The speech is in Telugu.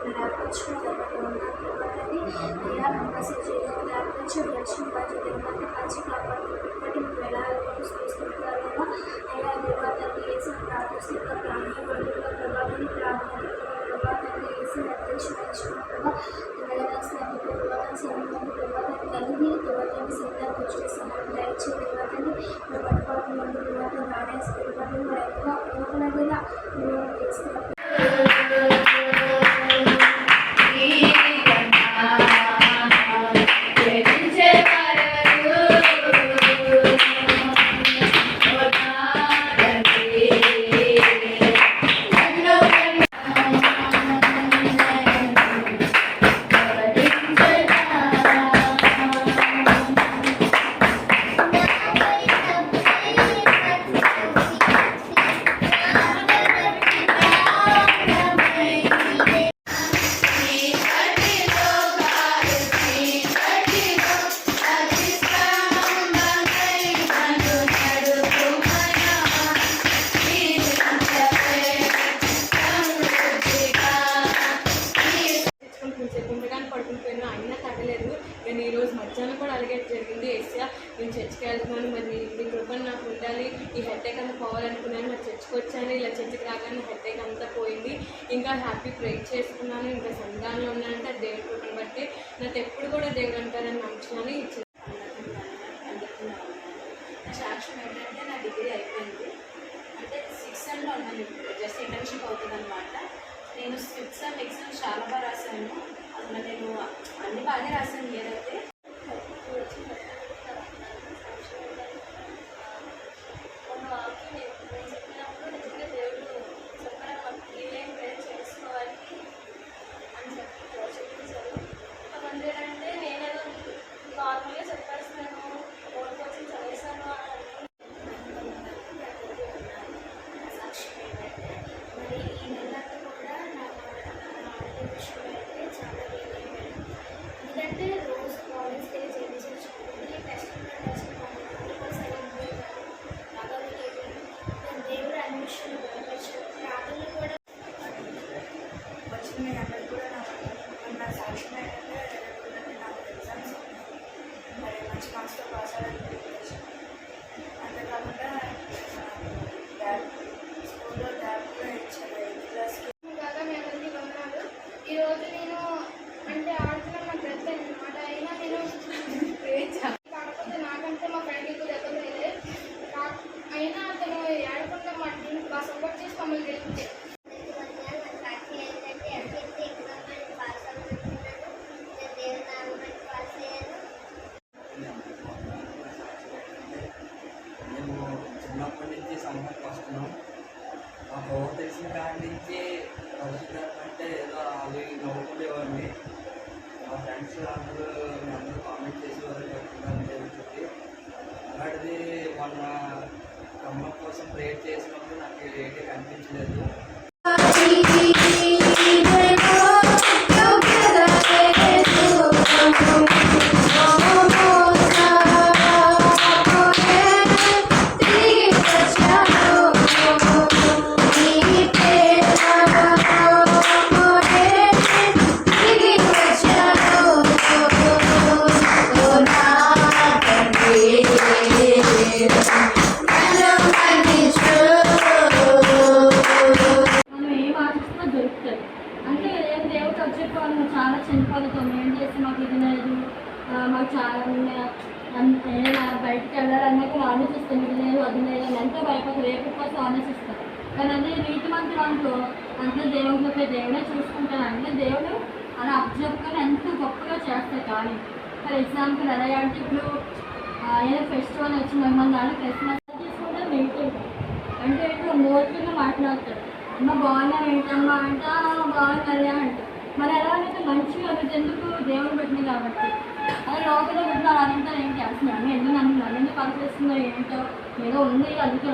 నెరవేర్చు అయ్యా నమ్మకం చేయడం నెరవేర్చు దర్శనం బాధ్యతలను కాచి కాపాడుతున్నప్పటి వేళ చూస్తున్నాను అయ్యా దేవాదాన్ని వేసి ప్రార్థిస్తున్న ప్రాణాల పండుగ ప్రభావాన్ని ప్రార్థన ప్రభావాన్ని వేసి నిర్దేశించుకున్న ప్రభావ సమయంలో ప్రభావాన్ని కలిగి దేవతని సిద్ధ దృష్టి సహాయం దయచే దేవతని పట్టుకోవడం ముందు దేవత రాడేసి దేవతని రైతుగా ఓపెనగా చేస్తున్నారు. అయినా తగ్గలేదు. నేను ఈరోజు మధ్యాహ్నం కూడా అలాగే జరిగింది. ఏసయ్యా నేను చర్చికి వెళ్తున్నాను, మరి మీ కృపను నాకు ఉండాలి, ఈ హెడ్ఏక్ అంతా పోవాలనుకున్నాను. మరి చర్చికి వచ్చాను, ఇలా చర్చికి రాగానే హెడ్ఏక్ అంతా పోయింది. ఇంకా హ్యాపీ ప్రేయర్ చేసుకున్నాను. ఇంకా సంఘాల్లో ఉన్నానంటే దేవుడి కృపను బట్టి నాకు ఎప్పుడు కూడా దేవుడు అంటారని నమ్ముతున్నాను. నా సాక్ష్యం ఏంటంటే నా డిగ్రీ అయిపోయింది, అంటే 6th సెమ్లో ఉన్నాను. ఇప్పుడు జస్ట్ ఇంటర్న్షిప్ అవుతుంది అనమాట. నేను 5th సెమ్ ఎగ్జామ్స్ చాలా బాగా రాశాను. అసలు నేను అన్ని బాగా రాశాను. ఏదైతే మాస్టర్ పాస్ అవ్వడానికి అంతేకాకుండా స్కూల్లో ల్యాబ్ కూడా ఇచ్చారు. 8th క్లాస్కి కాగా మీ అందరికీ వందనాలు. ఈరోజు నేను అంటే ఆడుతున్నా నాకు దెబ్బ అనమాట. అయినా నేను కాకపోతే నాకంటే మా ఫ్రెండ్కి ఎక్కువ దెబ్బ లేదు. అయినా అతను ఆడకుండా మా టీంకి బాగా సపోర్ట్ చేసి మమ్మల్ని గెలిపించారు. చిన్నప్పటి నుంచి సంఘానికి వస్తున్నాం. మా గోవ తెలిసిన కాడి నుంచి అంటే ఏదో అవి నవ్వుకునేవాడిని. మా ఫ్రెండ్స్ అందరూ కామెంట్ చేసేవారు చెప్పి. అలాంటిది మొన్న అమ్మ కోసం ప్రేయర్ చేసినప్పుడు నాకు ఏంటి కనిపించలేదు. చాలా చనిపోతాం, ఏం చేస్తే మాకు ఇది లేదు, మాకు చాలా బయటకు వెళ్ళాలన్నాక ఆలోచిస్తాం, ఇది లేదు అది లేదు అని ఎంతో భయపడతారు, రేపు కోసం ఆలోచిస్తారు. కానీ అదే నీతి మంత్రి దాంట్లో అంతా దేవుడిపై దేవుడే చూసుకుంటారు. అంటే దేవుడు అలా అబ్జర్వ్గా ఎంతో గొప్పగా చేస్తారు. కానీ ఫర్ ఎగ్జాంపుల్ ఎలా అంటే ఇప్పుడు ఏదో ఫెస్టివల్ వచ్చి మిమ్మల్ని దాన్ని క్రిస్మస్ తీసుకుంటే నెగిటివ్ అంటే ఇప్పుడు మోర్చుగా మాట్లాడతాడు. అమ్మ బాగున్నా ఏంటమ్మా అంటే బాగున్నారా అంటే మరి ఎలా అయితే మంచిగా అది ఎందుకు దేవుడు పెట్టింది కాబట్టి అదే లోపల పెట్టిన అదంతా ఏం చేస్తున్నాను ఎందుకు నన్ను ఎందుకు పనిచేస్తుందో ఏంటో ఏదో ఉంది అందుకే